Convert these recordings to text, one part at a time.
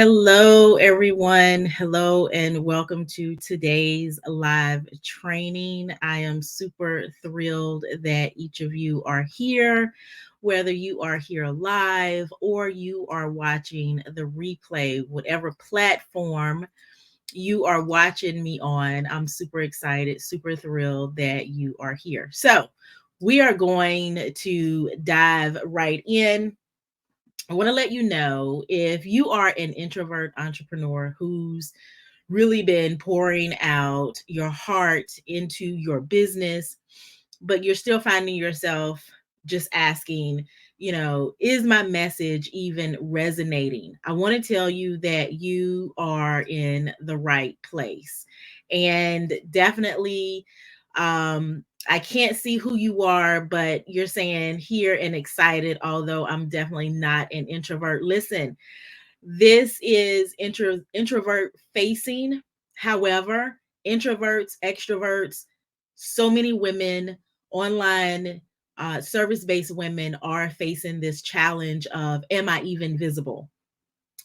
Hello, everyone. Hello, and welcome to today's live training. I am super thrilled that each of you are here, whether you are here live or you are watching the replay, whatever platform you are watching me on. I'm super excited, super thrilled that you are here. So, we are going to dive right in. I want to let you know if you are an introvert entrepreneur who's really been pouring out your heart into your business, but you're still finding yourself just asking, is my message even resonating? I want to tell you that you are in the right place. And definitely, I can't see who you are, but you're saying here and excited, although I'm definitely not an introvert. Listen, this is introvert facing. However, introverts, extroverts, so many women, online service based women are facing this challenge of, am I even visible?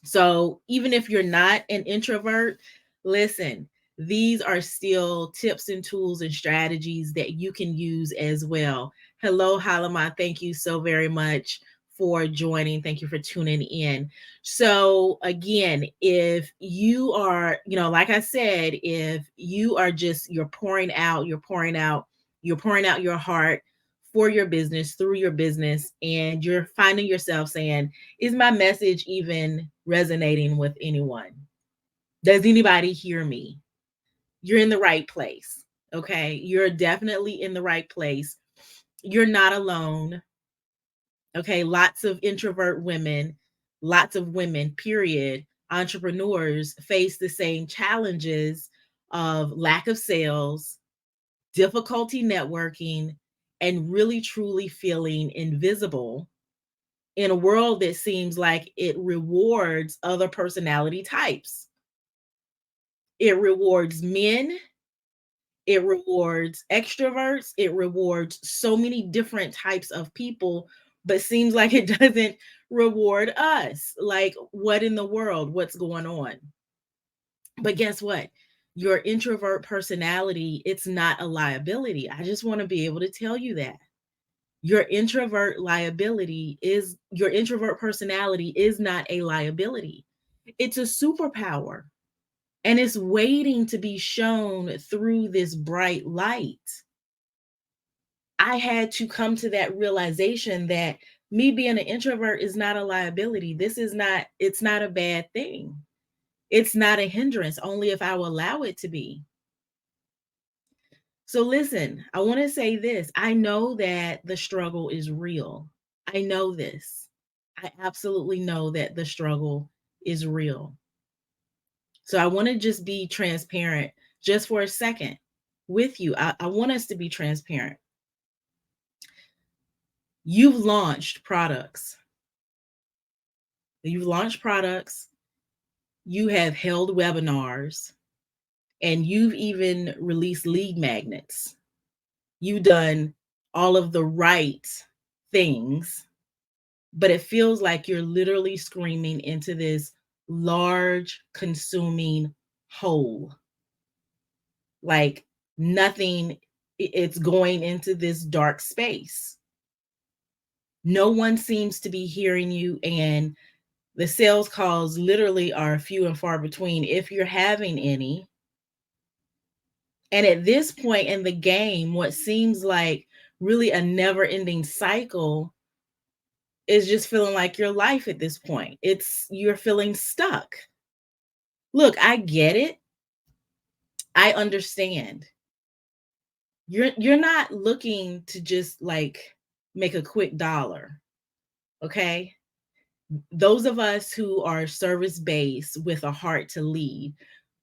So even if you're not an introvert, listen, these are still tips and tools and strategies that you can use as well. Hello, Halima. Thank you so very much for joining. Thank you for tuning in. So again, if you are, like I said, if you are just you're pouring out your heart for your business, through your business, and you're finding yourself saying, is my message even resonating with anyone? Does anybody hear me? You're in the right place. Okay. You're definitely in the right place. You're not alone. Okay. Lots of introvert women, lots of women, period, entrepreneurs face the same challenges of lack of sales, difficulty networking, and really truly feeling invisible in a world that seems like it rewards other personality types. It rewards men, it rewards extroverts, it rewards so many different types of people, but seems like it doesn't reward us. Like, what in the world? What's going on? But guess what? Your introvert personality, it's not a liability. I just want to be able to tell you that. Your introvert personality is not a liability. It's a superpower, and it's waiting to be shown through this bright light. I had to come to that realization that me being an introvert is not a liability. It's not a bad thing. It's not a hindrance, only if I will allow it to be. So listen, I want to say this. I know that the struggle is real. I know this. I absolutely know that the struggle is real. So I want to just be transparent just for a second with you. I want us to be transparent. You've launched products. You've launched products. You have held webinars, and you've even released lead magnets. You've done all of the right things, but it feels like you're literally screaming into this large consuming hole. Like nothing, it's going into this dark space. No one seems to be hearing you, and the sales calls literally are few and far between, if you're having any. And at this point in the game, what seems like really a never ending cycle is just feeling like your life at this point. You're feeling stuck. Look, I get it. I understand. You're not looking to just like make a quick dollar. Okay? Those of us who are service based with a heart to lead,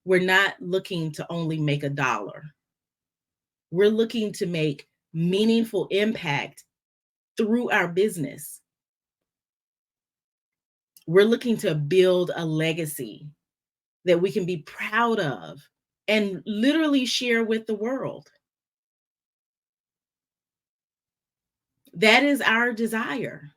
we're not looking to only make a dollar. We're looking to make meaningful impact through our business. We're looking to build a legacy that we can be proud of and literally share with the world. That is our desire.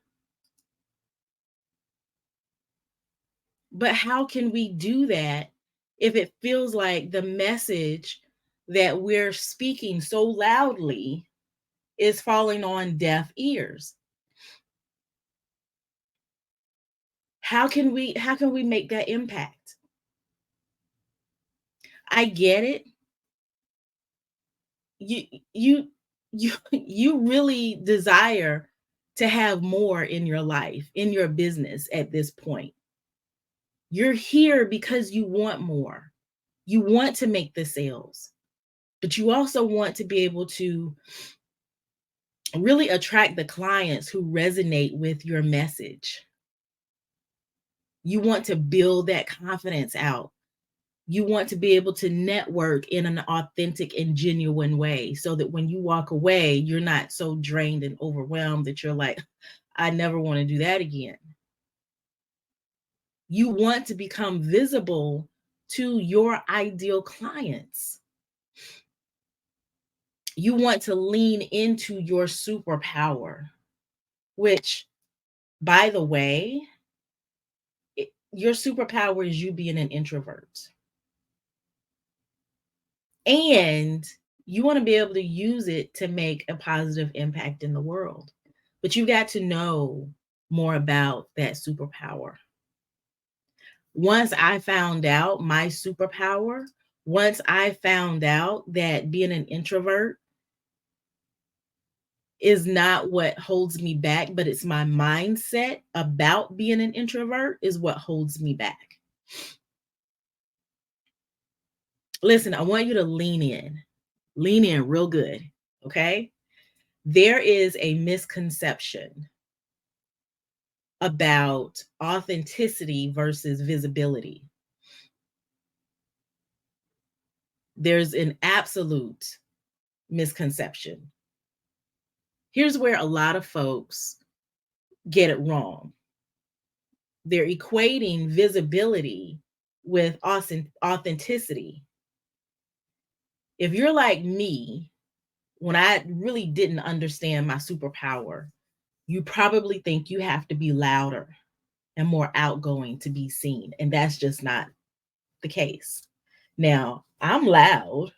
But how can we do that if it feels like the message that we're speaking so loudly is falling on deaf ears? How can we make that impact? I get it. You really desire to have more in your life, in your business at this point. You're here because you want more. You want to make the sales, but you also want to be able to really attract the clients who resonate with your message. You want to build that confidence out. You want to be able to network in an authentic and genuine way so that when you walk away, you're not so drained and overwhelmed that you're like, I never want to do that again. You want to become visible to your ideal clients. You want to lean into your superpower, which, by the way, your superpower is you being an introvert. And you want to be able to use it to make a positive impact in the world. But you got to know more about that superpower. Once I found out my superpower, once I found out that being an introvert is not what holds me back, but it's my mindset about being an introvert is what holds me back. Listen, I want you to lean in real good. Okay. There is a misconception about authenticity versus visibility. There's an absolute misconception. Here's where a lot of folks get it wrong. They're equating visibility with authenticity. If you're like me, when I really didn't understand my superpower, you probably think you have to be louder and more outgoing to be seen. And that's just not the case. Now, I'm loud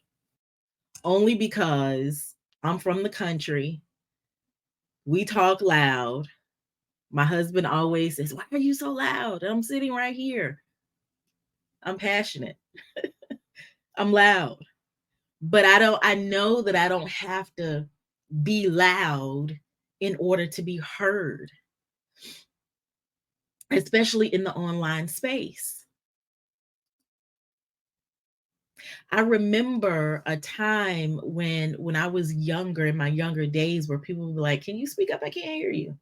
only because I'm from the country. We talk loud. My husband always says, why are you so loud? I'm sitting right here. I'm passionate. I'm loud. But I know that I don't have to be loud in order to be heard, especially in the online space. I remember a time when I was younger, in my younger days, where people would be like, can you speak up? I can't hear you.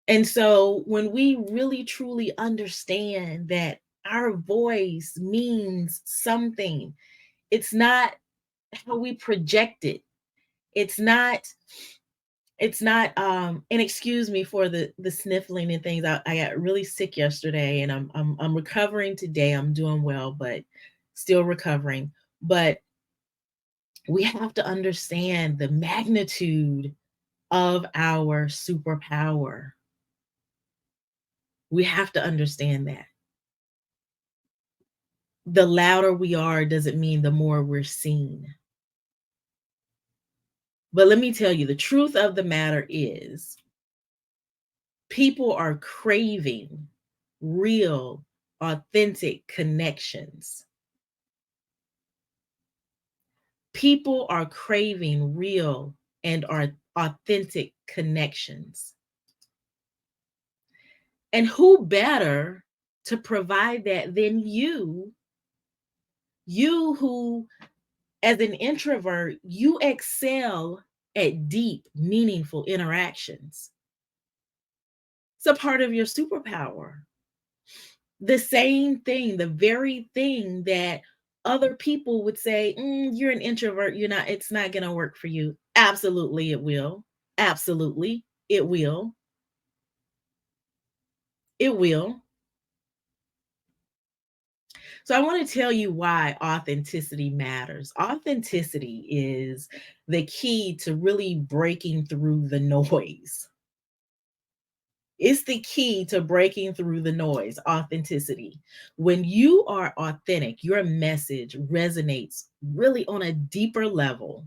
And so when we really truly understand that our voice means something, it's not how we project it. It's not and excuse me for the sniffling and things. I got really sick yesterday and I'm recovering today. I'm doing well, but still recovering. But we have to understand the magnitude of our superpower. We have to understand that. The louder we are doesn't mean the more we're seen. But let me tell you, the truth of the matter is people are craving real, authentic connections. People are craving real and are authentic connections. And who better to provide that than you? You who, as an introvert, you excel at deep, meaningful interactions. It's a part of your superpower. The same thing, the very thing that other people would say, you're an introvert, you're not, it's not going to work for you. Absolutely, it will. Absolutely, it will. It will. So I want to tell you why authenticity matters. Authenticity is the key to really breaking through the noise. It's the key to breaking through the noise, authenticity. When you are authentic, your message resonates really on a deeper level.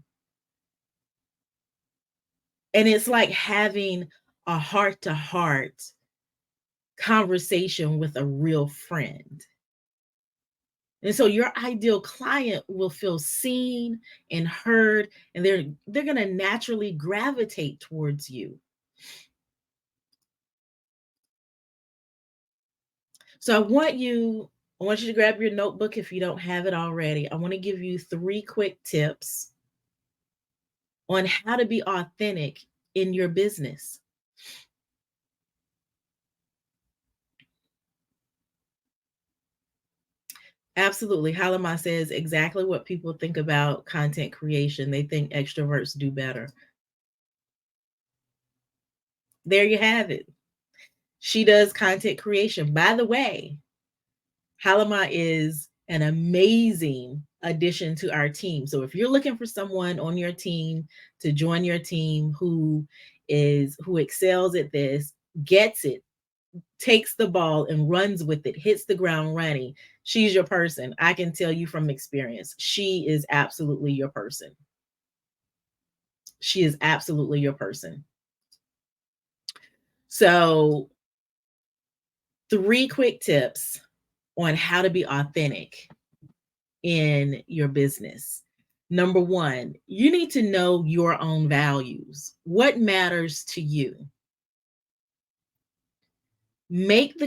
And it's like having a heart to heart conversation with a real friend. And so your ideal client will feel seen and heard, and they're going to naturally gravitate towards you. So I want you to grab your notebook if you don't have it already. I want to give you 3 quick tips on how to be authentic in your business. Absolutely. Halima says exactly what people think about content creation. They think extroverts do better. There you have it. She does content creation. By the way, Halima is an amazing addition to our team. So if you're looking for someone on your team to join your team who excels at this, gets it, takes the ball and runs with it, hits the ground running, she's your person. I can tell you from experience, she is absolutely your person. She is absolutely your person. So, 3 quick tips on how to be authentic in your business. Number 1, you need to know your own values. What matters to you? Make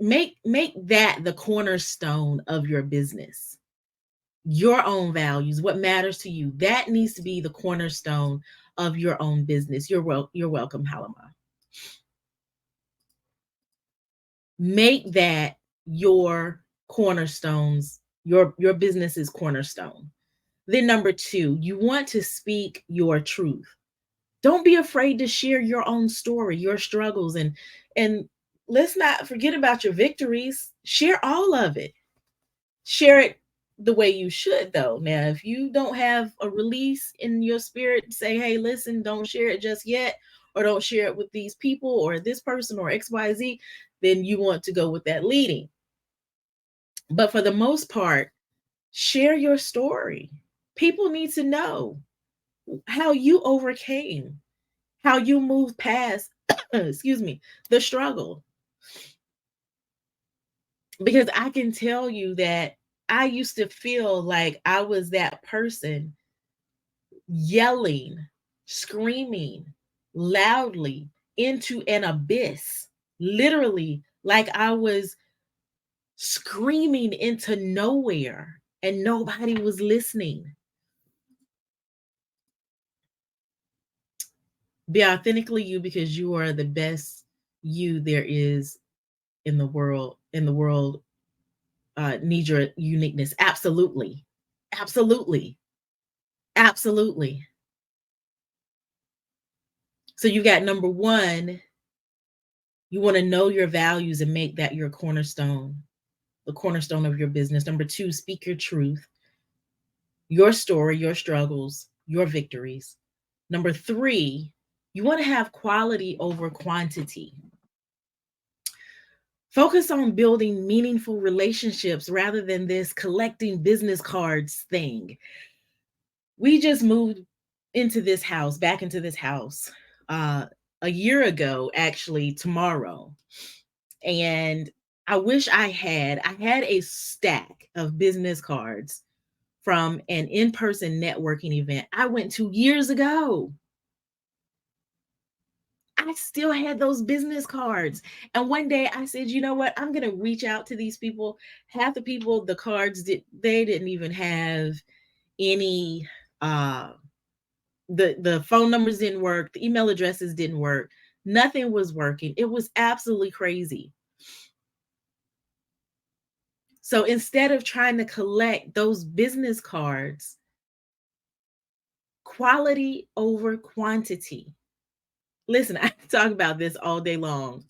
make that the cornerstone of your business. Your own values, what matters to you, that needs to be the cornerstone of your own business. You're welcome, Halima. Make that your cornerstones, your business's cornerstone. Then number 2, you want to speak your truth. Don't be afraid to share your own story, your struggles, and let's not forget about your victories. Share all of it. Share it the way you should, though. Now, if you don't have a release in your spirit, say, hey, listen, don't share it just yet, or don't share it with these people or this person or XYZ, then you want to go with that leading. But for the most part, share your story. People need to know how you overcame, how you moved past, excuse me, the struggle. Because I can tell you that I used to feel like I was that person yelling, screaming loudly into an abyss, literally, like I was screaming into nowhere and nobody was listening. Be authentically you because you are the best you there is in the world. Need your uniqueness. Absolutely. Absolutely. Absolutely. So you got number 1, you want to know your values and make that your cornerstone, the cornerstone of your business. Number 2, speak your truth, your story, your struggles, your victories. Number 3, you want to have quality over quantity. Focus on building meaningful relationships rather than this collecting business cards thing. We just moved back into this house, uh, a year ago, actually, tomorrow. And I had a stack of business cards from an in-person networking event I went to years ago. I still had those business cards. And one day I said, you know what? I'm going to reach out to these people. Half the people, the cards they didn't even have any uh the phone numbers didn't work, the email addresses didn't work. Nothing was working. It was absolutely crazy. So instead of trying to collect those business cards, quality over quantity. Listen, I can talk about this all day long.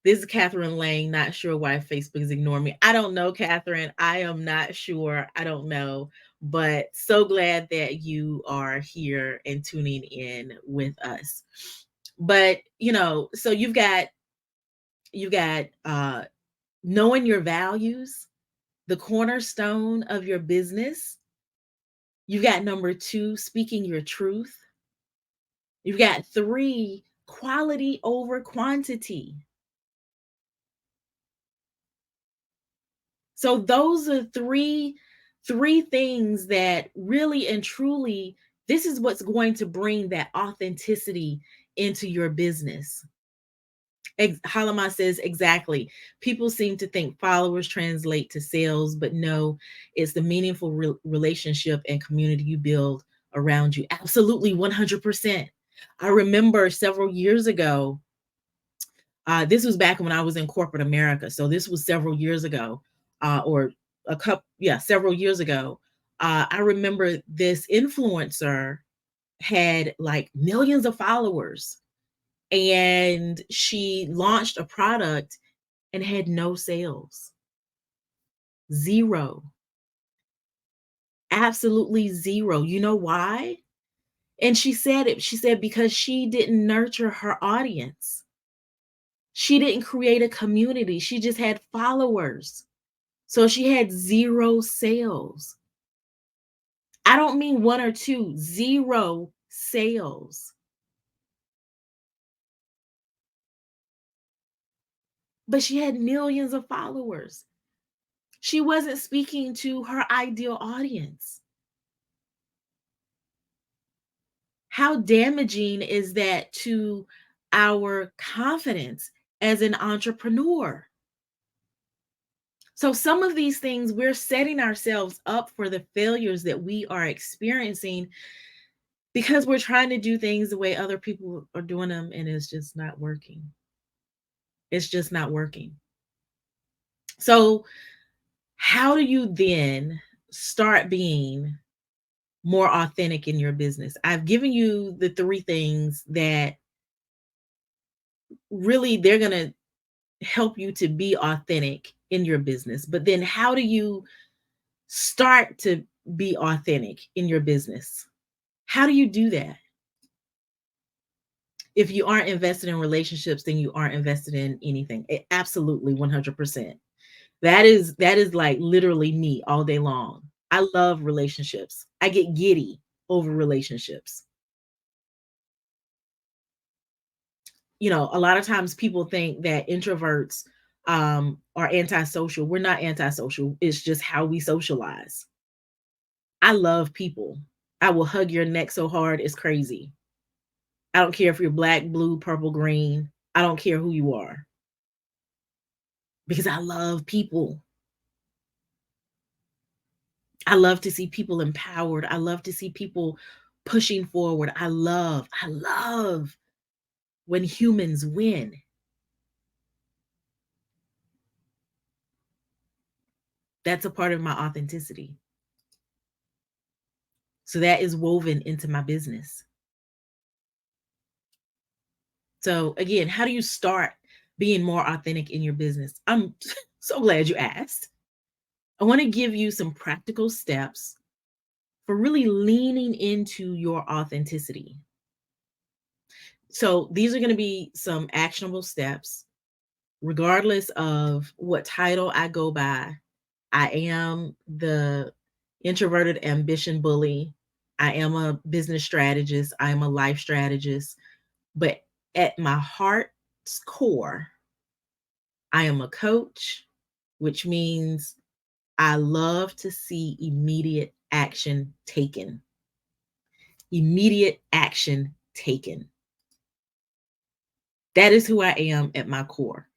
This is Catherine Lang, not sure why Facebook is ignoring me. I don't know, Catherine. I am not sure. I don't know. But so glad that you are here and tuning in with us. But, so you've got knowing your values, the cornerstone of your business. You've got number 2, speaking your truth. You've got 3, quality over quantity. So those are three things that really and truly, this is what's going to bring that authenticity into your business. Halama says exactly. People seem to think followers translate to sales, but no, it's the meaningful relationship and community you build around you. Absolutely, 100%. I remember several years ago, this was back when I was in corporate America. So this was several years ago, or several years ago. I remember this influencer had like millions of followers, and she launched a product and had no sales. Zero. Absolutely zero. You know why? And she said it. She said because she didn't nurture her audience. She didn't create a community. She just had followers. So she had zero sales. I don't mean one or two, zero sales. But she had millions of followers. She wasn't speaking to her ideal audience. How damaging is that to our confidence as an entrepreneur? So, some of these things, we're setting ourselves up for the failures that we are experiencing because we're trying to do things the way other people are doing them, and it's just not working. It's just not working. So, how do you then start being more authentic in your business? I've given you the 3 things that really they're going to help you to be authentic in your business. But then how do you start to be authentic in your business? How do you do that? If you aren't invested in relationships, then you aren't invested in anything. Absolutely 100%. That is like literally me all day long. I love relationships. I get giddy over relationships. A lot of times people think that introverts are antisocial. We're not antisocial. It's just how we socialize. I love people. I will hug your neck so hard it's crazy. I don't care if you're black, blue, purple, green. I don't care who you are because I love people. I love to see people empowered. I love to see people pushing forward. I love when humans win. That's a part of my authenticity. So that is woven into my business. So again, how do you start being more authentic in your business? I'm so glad you asked. I want to give you some practical steps for really leaning into your authenticity. So these are going to be some actionable steps, regardless of what title I go by. I am the introverted ambition bully. I am a business strategist. I am a life strategist. But at my heart's core, I am a coach, which means I love to see immediate action taken. Immediate action taken. That is who I am at my core.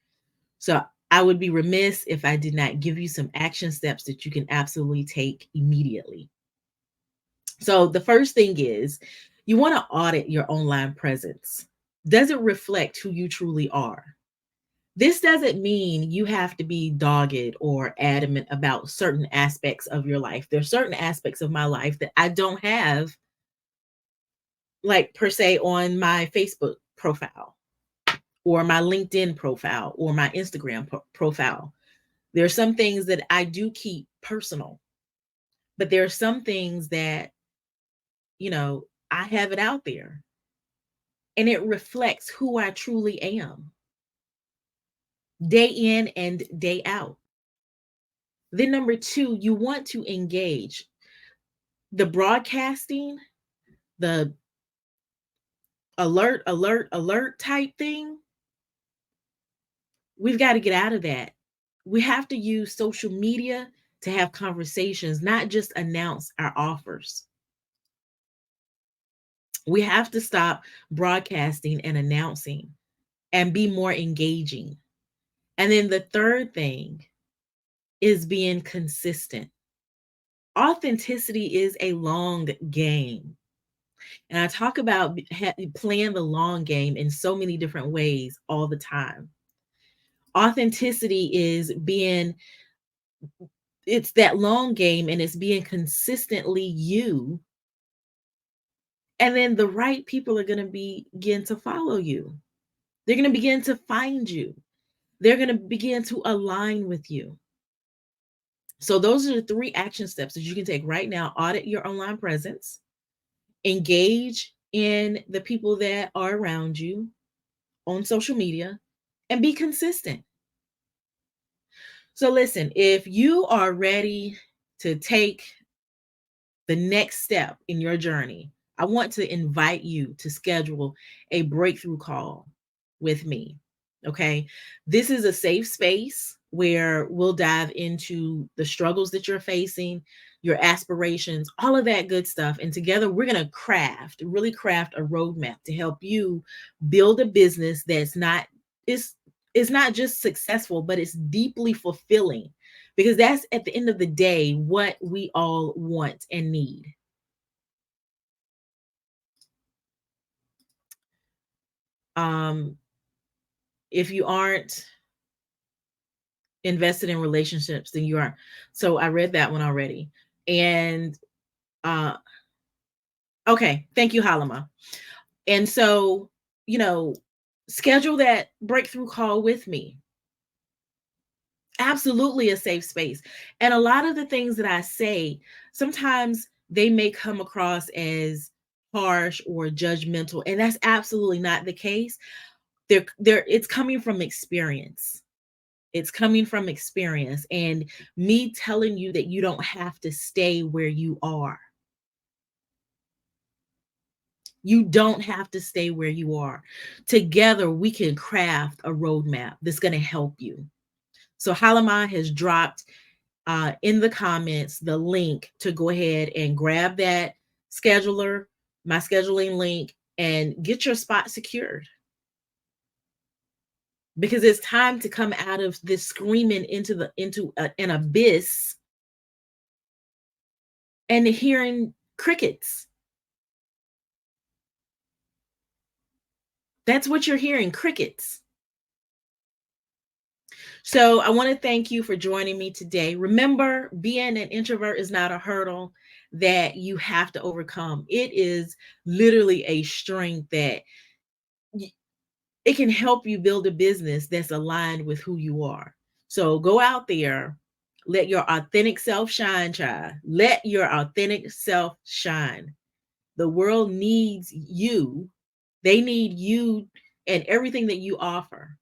So I would be remiss if I did not give you some action steps that you can absolutely take immediately. So the first thing is you want to audit your online presence. Does it reflect who you truly are? This doesn't mean you have to be dogged or adamant about certain aspects of your life. There's certain aspects of my life that I don't have, like per se, on my Facebook profile or my LinkedIn profile or my Instagram profile. There are some things that I do keep personal, but there are some things that, I have it out there. and it reflects who I truly am day in and day out. Then, number two, you want to engage. The broadcasting, the alert type thing, we've got to get out of that. We have to use social media to have conversations, not just announce our offers. We have to stop broadcasting and announcing and be more engaging. And then the third thing is being consistent. Authenticity is a long game. And I talk about playing the long game in so many different ways all the time. Authenticity is it's that long game, and it's being consistently you. And then the right people are going to begin to follow you. They're going to begin to find you. They're going to begin to align with you. So those are the three action steps that you can take right now. Audit your online presence, engage in the people that are around you on social media, and be consistent. So listen, if you are ready to take the next step in your journey, I want to invite you to schedule a breakthrough call with me. Okay. This is a safe space where we'll dive into the struggles that you're facing, your aspirations, all of that good stuff. And together we're going to really craft a roadmap to help you build a business that's is not just successful, but it's deeply fulfilling, because that's at the end of the day what we all want and need. Um, if you aren't invested in relationships, then you are. So I read that one already. And uh okay, thank you, Halima. And so, you know, schedule that breakthrough call with me. Absolutely a safe space. And a lot of the things that I say, sometimes they may come across as harsh or judgmental, and that's absolutely not the case. They're it's coming from experience. It's coming from experience and me telling you that you don't have to stay where you are. You don't have to stay where you are. Together, we can craft a roadmap that's going to help you. So Halima has dropped in the comments the link to go ahead and grab that scheduler, my scheduling link, and get your spot secured. Because it's time to come out of this screaming into an abyss and hearing crickets. That's what you're hearing, crickets. So I want to thank you for joining me today. Remember, being an introvert is not a hurdle that you have to overcome. It is literally a strength that it can help you build a business that's aligned with who you are. So go out there, let your authentic self shine, child. Let your authentic self shine. The world needs you. They need you and everything that you offer.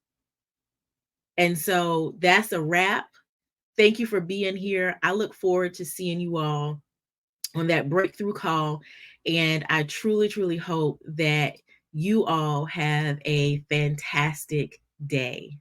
And so that's a wrap. Thank you for being here. I look forward to seeing you all on that breakthrough call. And I truly, truly hope that you all have a fantastic day.